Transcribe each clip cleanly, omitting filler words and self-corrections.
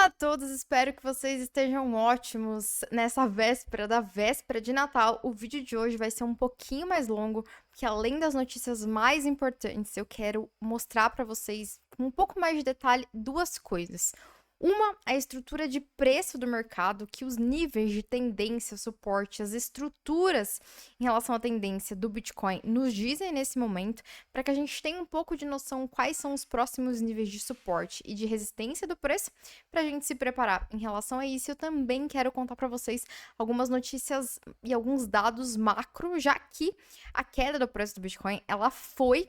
a todos, espero que vocês estejam ótimos nessa véspera da véspera de Natal. O vídeo de hoje vai ser um pouquinho mais longo, porque além das notícias mais importantes, eu quero mostrar para vocês com um pouco mais de detalhe duas coisas. Uma, a estrutura de preço do mercado, que os níveis de tendência, suporte, as estruturas em relação à tendência do Bitcoin nos dizem nesse momento, para que a gente tenha um pouco de noção quais são os próximos níveis de suporte e de resistência do preço, para a gente se preparar em relação a isso. Eu também quero contar para vocês algumas notícias e alguns dados macro, já que a queda do preço do Bitcoin, ela foi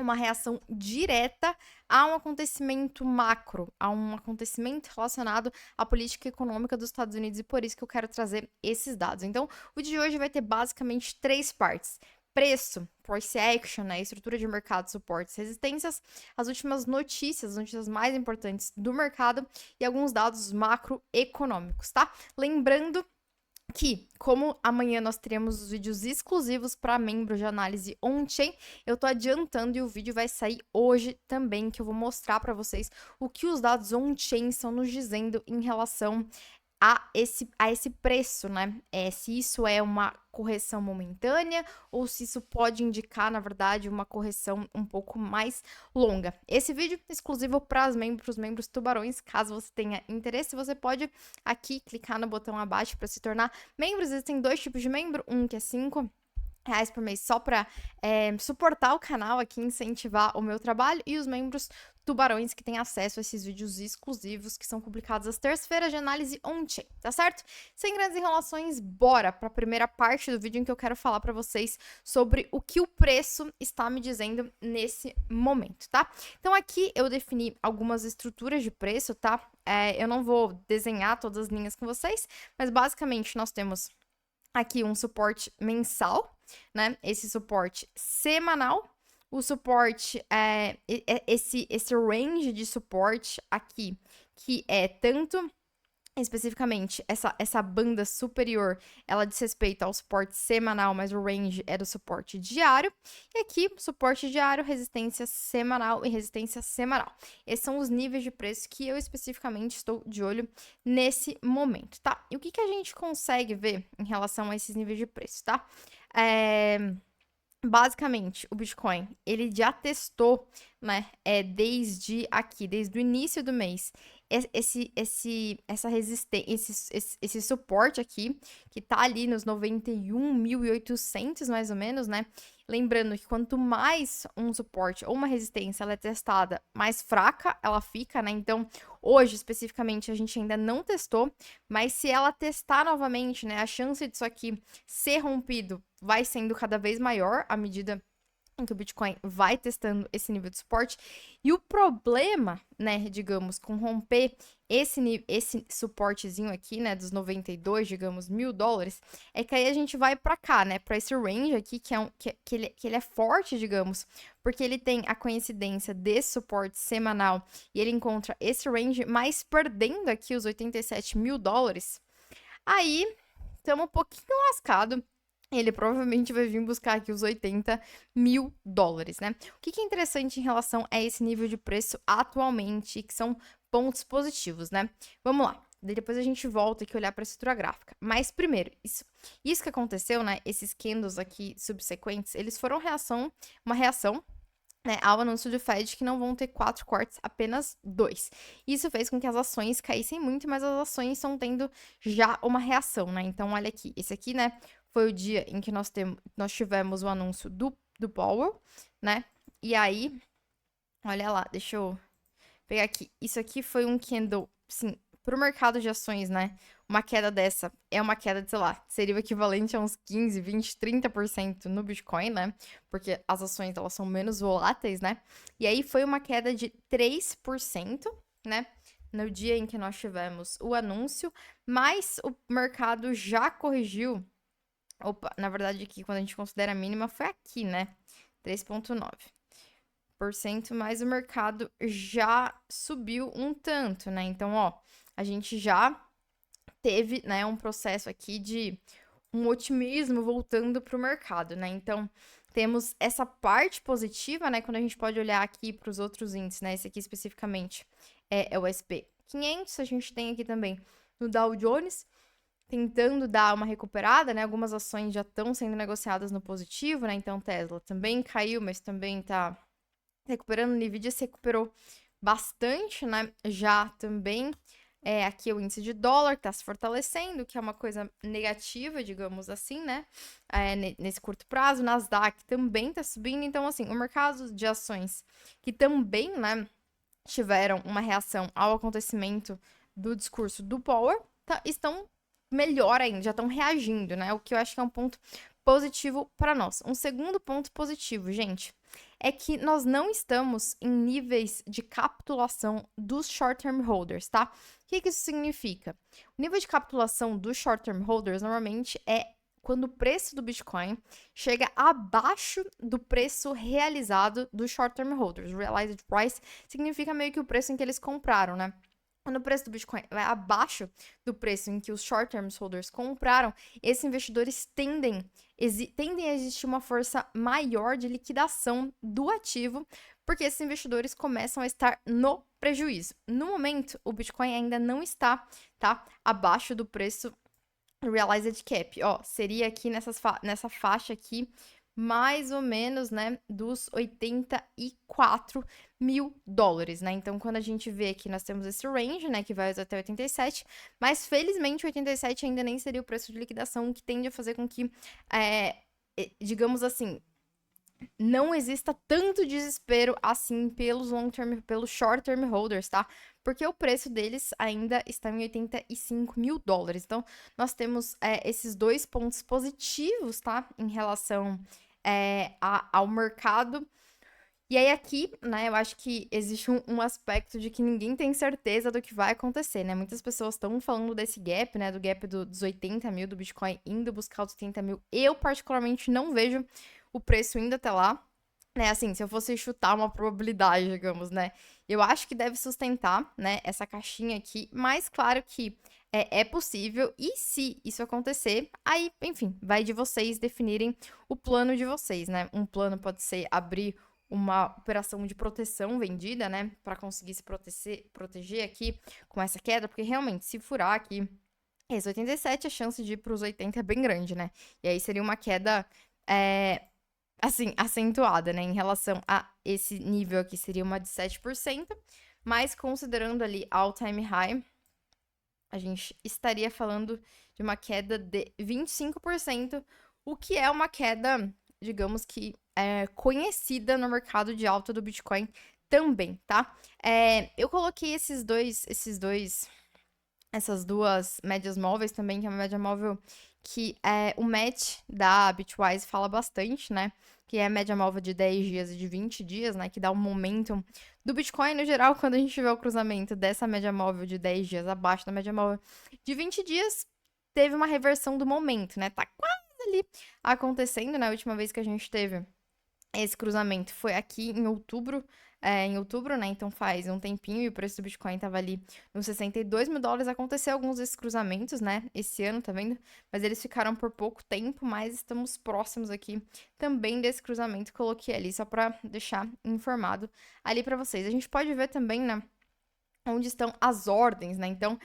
uma reação direta a um acontecimento macro, a um acontecimento relacionado à política econômica dos Estados Unidos, e por isso que eu quero trazer esses dados. Então, o vídeo de hoje vai ter basicamente três partes: preço, price action, né, estrutura de mercado, suportes, resistências, as últimas notícias, as notícias mais importantes do mercado e alguns dados macroeconômicos, tá? Lembrando que, como amanhã nós teremos os vídeos exclusivos para membros de análise on-chain, eu tô adiantando e o vídeo vai sair hoje também, que eu vou mostrar para vocês o que os dados on-chain estão nos dizendo em relação a esse preço, né? Se isso é uma correção momentânea ou se isso pode indicar, na verdade, uma correção um pouco mais longa. Esse vídeo é exclusivo para os membros tubarões. Caso você tenha interesse, você pode aqui clicar no botão abaixo para se tornar membro. Existem dois tipos de membro, um que é R$ 5 por mês só para suportar o canal aqui, incentivar o meu trabalho, e os membros tubarões que têm acesso a esses vídeos exclusivos que são publicados às terças-feiras de análise on-chain, tá certo? Sem grandes enrolações, bora para a primeira parte do vídeo em que eu quero falar para vocês sobre o que o preço está me dizendo nesse momento, tá? Então aqui eu defini algumas estruturas de preço, tá? Eu não vou desenhar todas as linhas com vocês, mas basicamente nós temos aqui um suporte mensal, né? Esse suporte semanal, o suporte esse range de suporte aqui, que é tanto especificamente essa banda superior, ela diz respeito ao suporte semanal, mas o range é do suporte diário. E aqui, suporte diário, resistência semanal e resistência semanal. Esses são os níveis de preço que eu especificamente estou de olho nesse momento, tá? E o que a gente consegue ver em relação a esses níveis de preço, tá? Basicamente, o Bitcoin, ele já testou, né, desde o início do mês, essa resistência, esse suporte aqui, que tá ali nos 91.800, mais ou menos, né? Lembrando que quanto mais um suporte ou uma resistência ela é testada, mais fraca ela fica, né? Então, hoje, especificamente, a gente ainda não testou, mas se ela testar novamente, né, a chance disso aqui ser rompido vai sendo cada vez maior à medida em que o Bitcoin vai testando esse nível de suporte. E o problema, né, digamos, com romper esse suportezinho aqui, né, dos 92, digamos, $1.000, é que aí a gente vai para cá, né, para esse range aqui, que ele é forte, digamos, porque ele tem a coincidência desse suporte semanal e ele encontra esse range, mas perdendo aqui os $87.000, aí estamos um pouquinho lascado. Ele provavelmente vai vir buscar aqui os $80.000, né? O que é interessante em relação a esse nível de preço atualmente, que são pontos positivos, né? Vamos lá. Depois a gente volta aqui olhar para a estrutura gráfica. Mas primeiro, isso que aconteceu, né? Esses candles aqui subsequentes, eles foram uma reação, né, ao anúncio do Fed que não vão ter 4 cortes, apenas 2. Isso fez com que as ações caíssem muito, mas as ações estão tendo já uma reação, né? Então, olha aqui, esse aqui, né, foi o dia em que nós tivemos o anúncio do Powell, né? E aí, olha lá, deixa eu pegar aqui. Isso aqui foi um candle, sim, para o mercado de ações, né? Uma queda dessa é uma queda de, sei lá, seria o equivalente a uns 15, 20, 30% no Bitcoin, né? Porque as ações, elas são menos voláteis, né? E aí foi uma queda de 3%, né? No dia em que nós tivemos o anúncio, mas o mercado já corrigiu. Opa, na verdade aqui, quando a gente considera a mínima, foi aqui, né? 3,9%, mas o mercado já subiu um tanto, né? Então, ó, a gente já teve, né, um processo aqui de um otimismo voltando para o mercado, né? Então, temos essa parte positiva, né? Quando a gente pode olhar aqui para os outros índices, né? Esse aqui especificamente é o SP 500, a gente tem aqui também no Dow Jones, tentando dar uma recuperada, né? Algumas ações já estão sendo negociadas no positivo, né? Então, Tesla também caiu, mas também tá recuperando. Nvidia se recuperou bastante, né? Já também. Aqui o índice de dólar que tá se fortalecendo, que é uma coisa negativa, digamos assim, né? Nesse curto prazo. Nasdaq também tá subindo. Então, assim, o mercado de ações que também, né, tiveram uma reação ao acontecimento do discurso do Powell, estão melhor ainda, já estão reagindo, né? O que eu acho que é um ponto positivo para nós. Um segundo ponto positivo, gente, é que nós não estamos em níveis de capitulação dos short-term holders, tá? O que isso significa? O nível de capitulação dos short-term holders normalmente é quando o preço do Bitcoin chega abaixo do preço realizado dos short-term holders. Realized price significa meio que o preço em que eles compraram, né? Quando o preço do Bitcoin vai abaixo do preço em que os short-term holders compraram, esses investidores tendem a existir uma força maior de liquidação do ativo, porque esses investidores começam a estar no prejuízo. No momento, o Bitcoin ainda não está, tá, abaixo do preço realized cap. Ó, seria aqui nessa faixa aqui, mais ou menos, né, dos 84 mil dólares, né? Então, quando a gente vê aqui, nós temos esse range, né, que vai até 87, mas felizmente 87 ainda nem seria o preço de liquidação, o que tende a fazer com que, digamos assim, não exista tanto desespero assim pelos short term holders, tá? Porque o preço deles ainda está em 85 mil dólares. Então, nós temos esses dois pontos positivos, tá? Em relação ao mercado. E aí, aqui, né, eu acho que existe um aspecto de que ninguém tem certeza do que vai acontecer, né? Muitas pessoas estão falando desse gap, né? Do gap dos 80 mil do Bitcoin indo buscar os 80 mil. Eu, particularmente, não vejo o preço indo até lá, né? Assim, se eu fosse chutar uma probabilidade, digamos, né? Eu acho que deve sustentar, né, essa caixinha aqui, mas claro que é possível, e se isso acontecer, aí, enfim, vai de vocês definirem o plano de vocês, né? Um plano pode ser abrir uma operação de proteção vendida, né, para conseguir se proteger aqui com essa queda, porque realmente, se furar aqui esse 87, a chance de ir para os 80 é bem grande, né? E aí seria uma queda assim, acentuada, né? Em relação a esse nível aqui, seria uma de 7%, mas considerando ali all-time high, a gente estaria falando de uma queda de 25%, o que é uma queda, digamos que, conhecida no mercado de alta do Bitcoin também, tá? Eu coloquei essas duas médias móveis também, que é uma média móvel que o match da Bitwise fala bastante, né? Que é a média móvel de 10 dias e de 20 dias, né? Que dá um momentum do Bitcoin. No geral, quando a gente vê o cruzamento dessa média móvel de 10 dias abaixo da média móvel de 20 dias, teve uma reversão do momento, né? Tá quase ali acontecendo, né? A última vez que a gente teve esse cruzamento foi aqui em outubro, né? Então faz um tempinho e o preço do Bitcoin tava ali nos 62 mil dólares. Aconteceu alguns desses cruzamentos, né? Esse ano, tá vendo? Mas eles ficaram por pouco tempo, mas estamos próximos aqui também desse cruzamento. Coloquei ali só pra deixar informado ali pra vocês. A gente pode ver também, né? Onde estão as ordens, né? Então,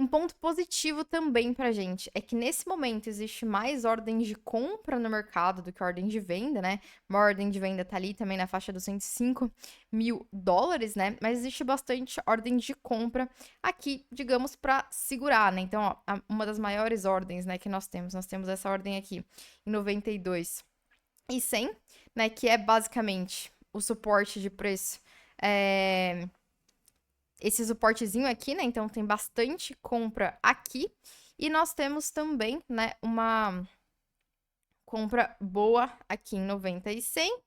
um ponto positivo também pra gente é que nesse momento existe mais ordens de compra no mercado do que ordem de venda, né? Uma ordem de venda tá ali também na faixa dos 105 mil dólares, né? Mas existe bastante ordem de compra aqui, digamos, pra segurar, né? Então, ó, uma das maiores ordens, né, que nós temos essa ordem aqui em 92 e 100, né? Que é basicamente o suporte de preço. Esse suportezinho aqui, né? Então tem bastante compra aqui. E nós temos também, né, uma compra boa aqui em 90 e 100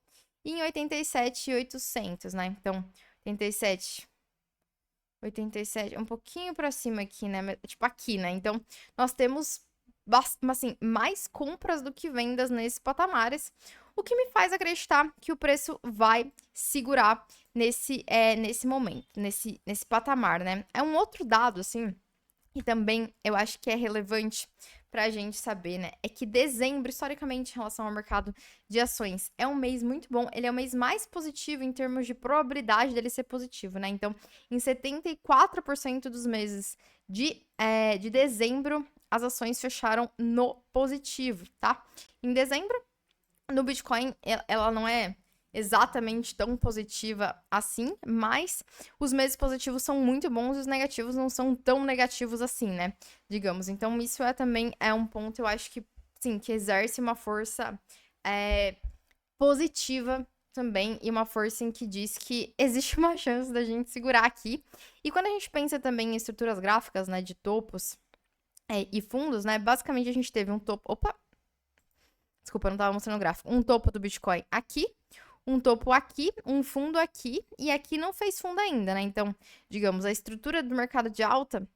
e em 87,800, né? Então, 87, um pouquinho para cima aqui, né? Tipo aqui, né? Então, nós temos assim, mais compras do que vendas nesses patamares, o que me faz acreditar que o preço vai segurar nesse momento, nesse patamar, né? É um outro dado, assim, E também eu acho que é relevante para a gente saber, né? É que dezembro, historicamente, em relação ao mercado de ações, é um mês muito bom. Ele é o mês mais positivo em termos de probabilidade dele ser positivo, né? Então, em 74% dos meses de dezembro, as ações fecharam no positivo, tá? Em dezembro, no Bitcoin, ela não é exatamente tão positiva assim, mas os meses positivos são muito bons e os negativos não são tão negativos assim, né? Digamos. Então, isso também é um ponto, eu acho que, sim, que exerce uma força é, positiva também e uma força em que diz que existe uma chance da gente segurar aqui. E quando a gente pensa também em estruturas gráficas, né, de topos e fundos, né, basicamente a gente teve um topo. Opa! Desculpa, eu não estava mostrando o gráfico. Um topo do Bitcoin aqui, um topo aqui, um fundo aqui, e aqui não fez fundo ainda, né? Então, digamos, a estrutura do mercado de alta,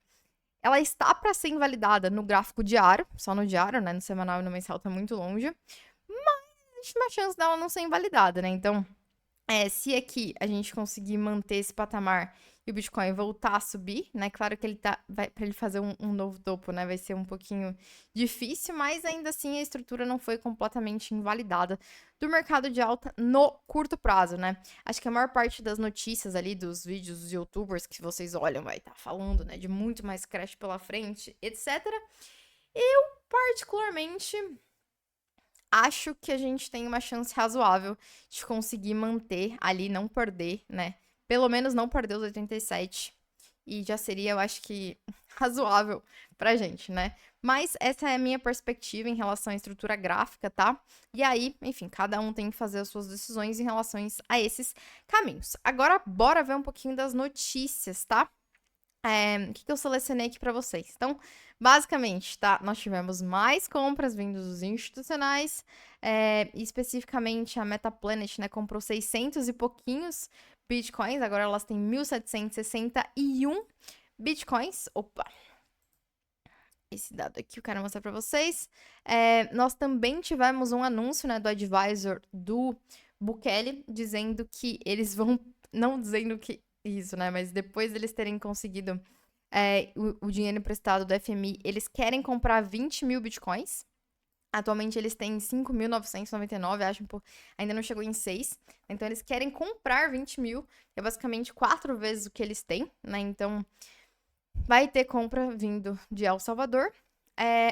ela está para ser invalidada no gráfico diário, só no diário, né? No semanal e no mensal tá muito longe, mas existe uma chance dela não ser invalidada, né? Então, se aqui a gente conseguir manter esse patamar e o Bitcoin voltar a subir, né? Claro que para ele fazer um novo topo, né? Vai ser um pouquinho difícil, mas ainda assim a estrutura não foi completamente invalidada do mercado de alta no curto prazo, né? Acho que a maior parte das notícias ali dos vídeos dos YouTubers que vocês olham vai estar falando, né? De muito mais crash pela frente, etc. Eu, particularmente, acho que a gente tem uma chance razoável de conseguir manter ali, não perder, né? Pelo menos não perder os 87. E já seria, eu acho que, razoável pra gente, né? Mas essa é a minha perspectiva em relação à estrutura gráfica, tá? E aí, enfim, cada um tem que fazer as suas decisões em relação a esses caminhos. Agora, bora ver um pouquinho das notícias, tá? O que eu selecionei aqui para vocês? Então, basicamente, tá? Nós tivemos mais compras vindas dos institucionais, especificamente a Metaplanet, né? Comprou 600 e pouquinhos bitcoins, agora elas têm 1.761 bitcoins. Opa! Esse dado aqui eu quero mostrar para vocês. Nós também tivemos um anúncio, né, do advisor do Bukele, dizendo que eles vão. Não dizendo que isso, né? Mas depois deles terem conseguido o dinheiro emprestado do FMI, eles querem comprar 20 mil bitcoins. Atualmente eles têm 5.999, acho que ainda não chegou em 6. Então eles querem comprar 20 mil, que é basicamente 4 vezes o que eles têm, né? Então vai ter compra vindo de El Salvador.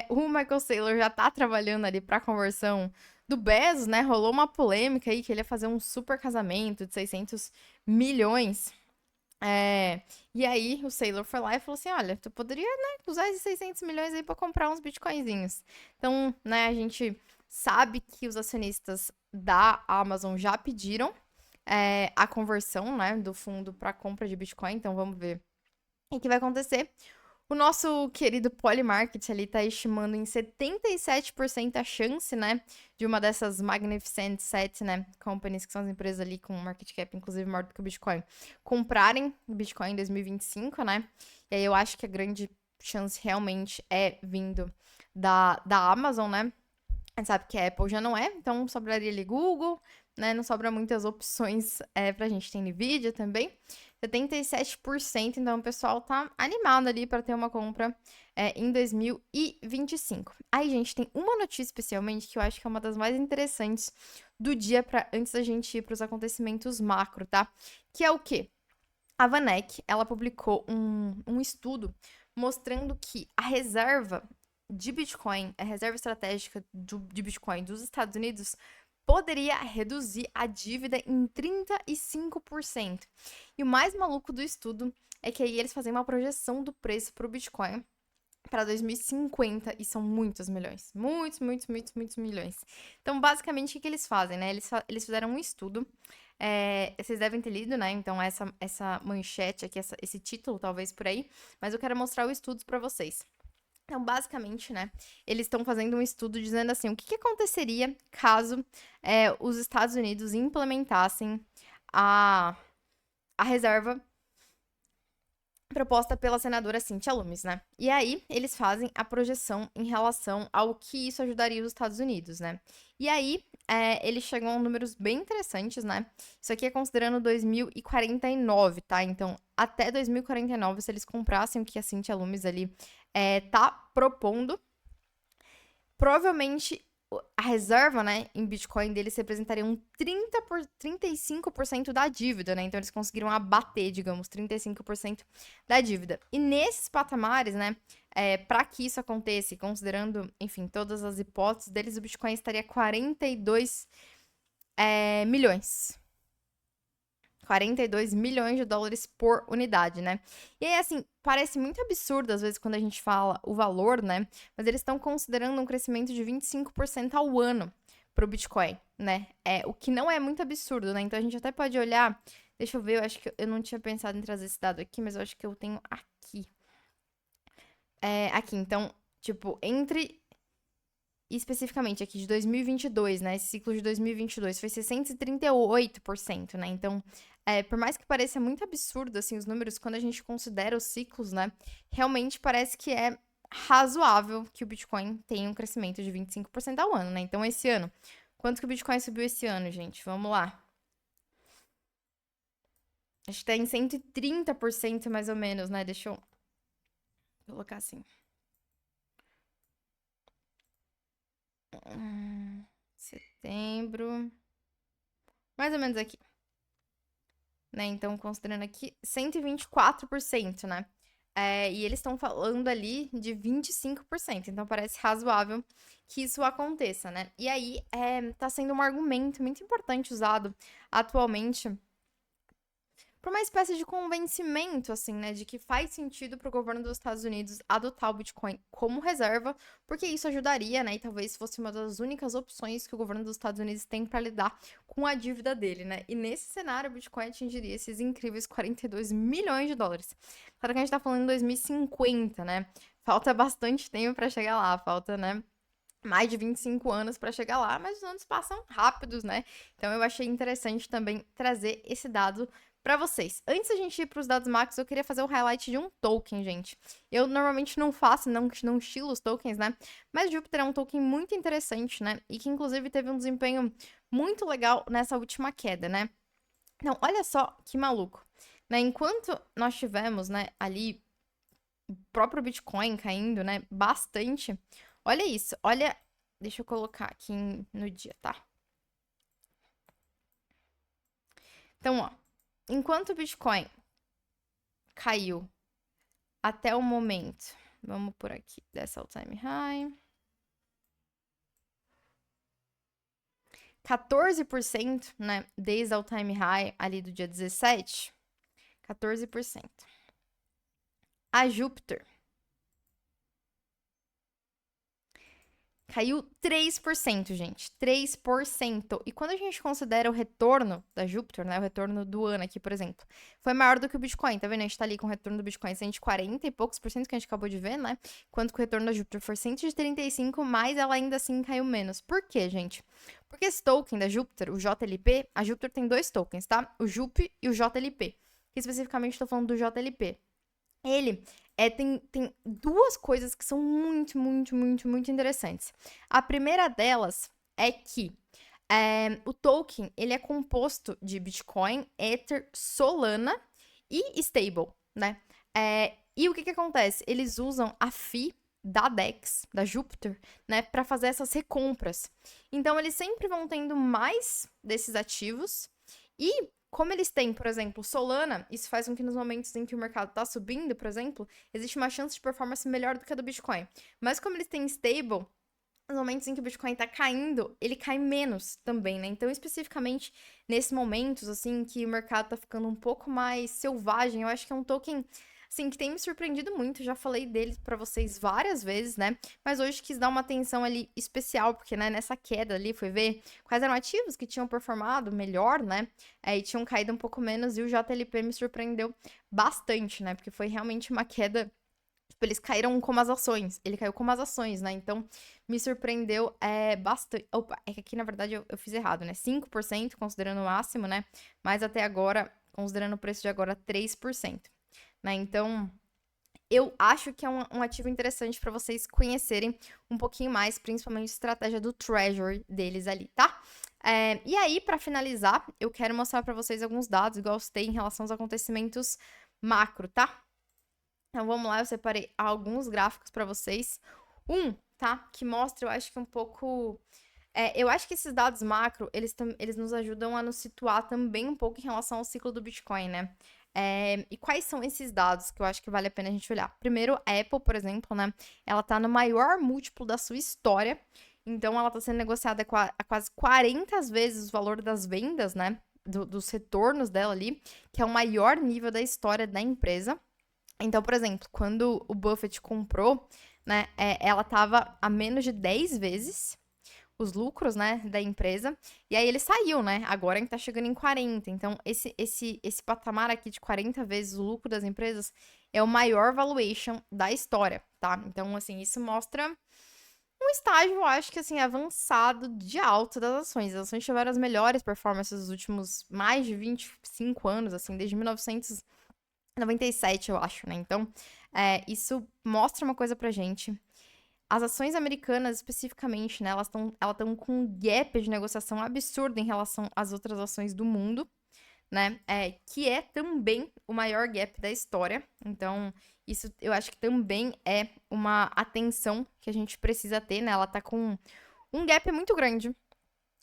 O Michael Saylor já tá trabalhando ali pra conversão do Bezos, né? Rolou uma polêmica aí que ele ia fazer um super casamento de 600 milhões. E aí o Saylor foi lá e falou assim, olha, tu poderia, né, usar esses 600 milhões aí pra comprar uns bitcoinzinhos. Então, né, a gente sabe que os acionistas da Amazon já pediram a conversão, né, do fundo para compra de bitcoin. Então, vamos ver o que vai acontecer. O nosso querido Polymarket ali tá estimando em 77% a chance, né, de uma dessas Magnificent Sete, né, companies, que são as empresas ali com market cap, inclusive, maior do que o Bitcoin, comprarem Bitcoin em 2025, né? E aí eu acho que a grande chance realmente é vindo da Amazon, né? A gente sabe que a Apple já não é, então sobraria ali Google, né? Não sobra muitas opções pra gente. Tem Nvidia também. 77%, então o pessoal tá animado ali para ter uma compra em 2025. Aí, gente, tem uma notícia especialmente que eu acho que é uma das mais interessantes do dia para antes da gente ir para os acontecimentos macro, tá? Que é o quê? A Vanek, ela publicou um estudo mostrando que a reserva de Bitcoin, a reserva estratégica de Bitcoin dos Estados Unidos, poderia reduzir a dívida em 35%. E o mais maluco do estudo é que aí eles fazem uma projeção do preço para o Bitcoin para 2050 e são muitos milhões. Muitos, muitos, muitos, muitos milhões. Então, basicamente, o que eles fazem, né? Eles fizeram um estudo. Vocês devem ter lido, né? Então, essa manchete aqui, esse título, talvez por aí. Mas eu quero mostrar o estudo para vocês. Então, basicamente, né, eles estão fazendo um estudo dizendo assim, o que aconteceria caso os Estados Unidos implementassem a reserva proposta pela senadora Cynthia Lummis, né? E aí, eles fazem a projeção em relação ao que isso ajudaria os Estados Unidos, né? E aí, eles chegam a números bem interessantes, né? Isso aqui é considerando 2049, tá? Então, até 2049, se eles comprassem o que a Cynthia Lummis ali tá propondo, provavelmente a reserva, né, em Bitcoin deles representaria 35% da dívida, né? Então eles conseguiram abater, digamos, 35% da dívida. E nesses patamares, né, para que isso aconteça, considerando, enfim, todas as hipóteses deles, o Bitcoin estaria 42 milhões. 42 milhões de dólares por unidade, né? E aí, assim, parece muito absurdo às vezes quando a gente fala o valor, né? Mas eles estão considerando um crescimento de 25% ao ano pro Bitcoin, né? O que não é muito absurdo, né? Então a gente até pode olhar. Deixa eu ver, eu acho que eu não tinha pensado em trazer esse dado aqui, mas eu acho que eu tenho aqui. Aqui, então, tipo, entre especificamente aqui de 2022, né? Esse ciclo de 2022 foi 638%, né? Então, por mais que pareça muito absurdo, assim, os números, quando a gente considera os ciclos, né? Realmente parece que é razoável que o Bitcoin tenha um crescimento de 25% ao ano, né? Então, esse ano, quanto que o Bitcoin subiu esse ano, gente? Vamos lá. Acho que tá em 130% mais ou menos, né? Deixa eu colocar assim. Setembro. Mais ou menos aqui. Né? Então, considerando aqui, 124%, né? E eles estão falando ali de 25%. Então, parece razoável que isso aconteça, né? E aí, tá sendo um argumento muito importante usado atualmente por uma espécie de convencimento, assim, né, de que faz sentido para o governo dos Estados Unidos adotar o Bitcoin como reserva, porque isso ajudaria, né, e talvez fosse uma das únicas opções que o governo dos Estados Unidos tem para lidar com a dívida dele, né? E nesse cenário, o Bitcoin atingiria esses incríveis 42 milhões de dólares. Claro que a gente tá falando em 2050, né? Falta bastante tempo para chegar lá, falta, né? Mais de 25 anos para chegar lá, mas os anos passam rápidos, né? Então eu achei interessante também trazer esse dado para vocês. Antes da gente ir para os dados macros, eu queria fazer um highlight de um token, gente. Eu normalmente não faço, não estilo os tokens, né? Mas Jupiter é um token muito interessante, né? E que inclusive teve um desempenho muito legal nessa última queda, né? Então, olha só que maluco, né? Enquanto nós tivemos, né, ali o próprio Bitcoin caindo, né, bastante. Olha isso, olha, deixa eu colocar aqui no dia, tá? Então, ó, enquanto o Bitcoin caiu até o momento, vamos por aqui, dessa all-time high, 14%, né, desde a all-time high ali do dia 17, 14%. A Júpiter caiu 3%, gente. 3%. E quando a gente considera o retorno da Júpiter, né? O retorno do ano aqui, por exemplo, foi maior do que o Bitcoin, tá vendo? A gente tá ali com o retorno do Bitcoin 140 e poucos por cento que a gente acabou de ver, né? Enquanto que o retorno da Júpiter foi 135, mas ela ainda assim caiu menos. Por quê, gente? Porque esse token da Júpiter, o JLP, a Júpiter tem dois tokens, tá? O JUP e o JLP. Que especificamente estou falando do JLP. Ele tem duas coisas que são muito, muito, muito, muito interessantes. A primeira delas é que o token ele é composto de Bitcoin, Ether, Solana e Stable, né? E o que acontece? Eles usam a FI da DEX, da Jupiter, né, para fazer essas recompras. Então, eles sempre vão tendo mais desses ativos e como eles têm, por exemplo, Solana, isso faz com que nos momentos em que o mercado está subindo, por exemplo, existe uma chance de performance melhor do que a do Bitcoin. Mas como eles têm stable, nos momentos em que o Bitcoin está caindo, ele cai menos também, né? Então, especificamente nesses momentos, assim, que o mercado está ficando um pouco mais selvagem, eu acho que é um token assim, que tem me surpreendido muito, já falei dele pra vocês várias vezes, né? Mas hoje quis dar uma atenção ali especial, porque, né, nessa queda ali, foi ver quais eram ativos que tinham performado melhor, né? E tinham caído um pouco menos, e o JLP me surpreendeu bastante, né? Porque foi realmente uma queda. Tipo, eles caíram como as ações. Ele caiu como as ações, né? Então, me surpreendeu bastante. Opa, é que aqui, na verdade, eu fiz errado, né? 5%, considerando o máximo, né? Mas até agora, considerando o preço de agora, 3%. né? Então, eu acho que é um ativo interessante para vocês conhecerem um pouquinho mais, principalmente a estratégia do Treasury deles ali, tá? E aí, para finalizar, eu quero mostrar para vocês alguns dados, igual eu citei, em relação aos acontecimentos macro, tá? Então, vamos lá, eu separei alguns gráficos para vocês. Tá? Que mostra, eu acho que um pouco... eu acho que esses dados macro, eles nos ajudam a nos situar também um pouco em relação ao ciclo do Bitcoin, né? E quais são esses dados que eu acho que vale a pena a gente olhar? Primeiro, a Apple, por exemplo, né? Ela tá no maior múltiplo da sua história. Então, ela tá sendo negociada a quase 40 vezes o valor das vendas, né? Dos retornos dela ali, que é o maior nível da história da empresa. Então, por exemplo, quando o Buffett comprou, né? Ela tava a menos de 10 vezes os lucros, né, da empresa. E aí ele saiu, né? Agora a gente tá chegando em 40. Então, esse patamar aqui de 40 vezes o lucro das empresas é o maior valuation da história, tá? Então, assim, isso mostra um estágio, eu acho que, assim, avançado de alta das ações. As ações tiveram as melhores performances dos últimos mais de 25 anos, assim, desde 1997, eu acho, né? Então, isso mostra uma coisa pra gente. As ações americanas, especificamente, né, elas estão com um gap de negociação absurdo em relação às outras ações do mundo, né, que é também o maior gap da história. Então, isso eu acho que também é uma atenção que a gente precisa ter, né, ela tá com um gap muito grande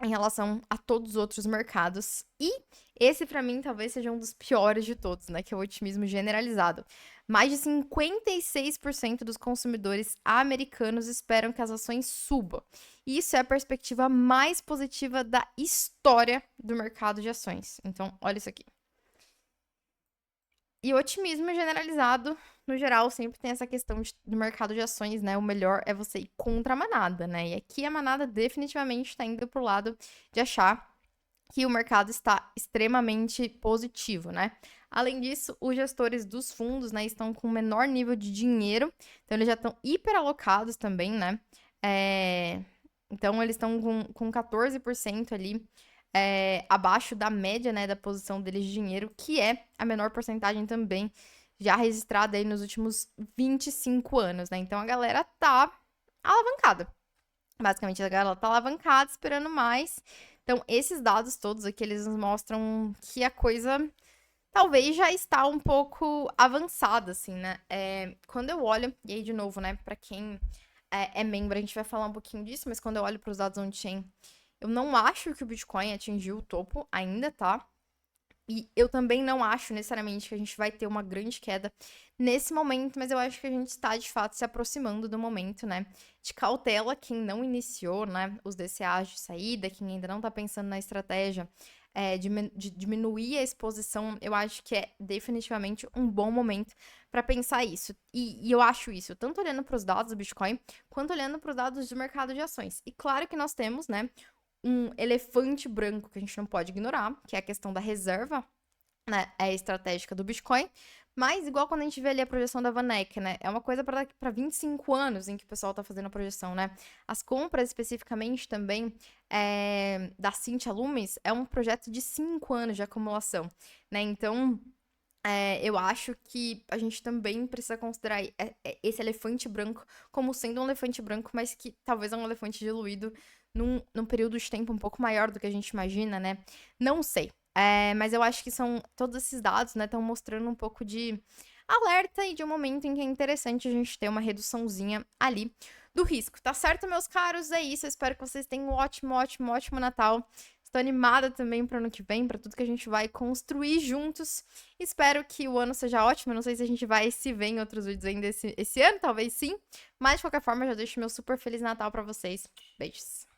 em relação a todos os outros mercados. E esse, pra mim, talvez seja um dos piores de todos, né? Que é o otimismo generalizado. Mais de 56% dos consumidores americanos esperam que as ações subam. E isso é a perspectiva mais positiva da história do mercado de ações. Então, olha isso aqui. E o otimismo generalizado, no geral, sempre tem essa questão do mercado de ações, né? O melhor é você ir contra a manada, né? E aqui a manada definitivamente está indo pro lado de achar que o mercado está extremamente positivo, né? Além disso, os gestores dos fundos, né, estão com menor nível de dinheiro, então eles já estão hiperalocados também, né? Então eles estão com 14% ali abaixo da média, né, da posição deles de dinheiro, que é a menor porcentagem também já registrada aí nos últimos 25 anos, né? Então a galera tá alavancada. Basicamente, a galera tá alavancada, esperando mais. Então, esses dados todos aqui, eles nos mostram que a coisa talvez já está um pouco avançada, assim, né? Quando eu olho, e aí de novo, né, pra quem é membro, a gente vai falar um pouquinho disso, mas quando eu olho pros dados on-chain, eu não acho que o Bitcoin atingiu o topo ainda, tá? E eu também não acho necessariamente que a gente vai ter uma grande queda nesse momento, mas eu acho que a gente está de fato se aproximando do momento, né? De cautela, quem não iniciou, né? Os DCAs de saída, quem ainda não está pensando na estratégia de diminuir a exposição, eu acho que é definitivamente um bom momento para pensar isso. E eu acho isso, tanto olhando para os dados do Bitcoin, quanto olhando para os dados do mercado de ações. E claro que nós temos, né? Um elefante branco que a gente não pode ignorar, que é a questão da reserva, né, estratégica do Bitcoin. Mas, igual quando a gente vê ali a projeção da Vanek, né? É uma coisa para 25 anos em que o pessoal tá fazendo a projeção, né? As compras, especificamente, também, da Cynthia Lummis, é um projeto de 5 anos de acumulação, né? Então, eu acho que a gente também precisa considerar esse elefante branco como sendo um elefante branco, mas que talvez é um elefante diluído num período de tempo um pouco maior do que a gente imagina, né? Não sei. Mas eu acho que são todos esses dados, né, estão mostrando um pouco de alerta e de um momento em que é interessante a gente ter uma reduçãozinha ali do risco, tá certo, meus caros? É isso, eu espero que vocês tenham um ótimo, ótimo, ótimo Natal. Estou animada também para o ano que vem, para tudo que a gente vai construir juntos. Espero que o ano seja ótimo. Não sei se a gente vai se ver em outros vídeos ainda esse ano, talvez sim. Mas de qualquer forma, já deixo meu super feliz Natal para vocês. Beijos.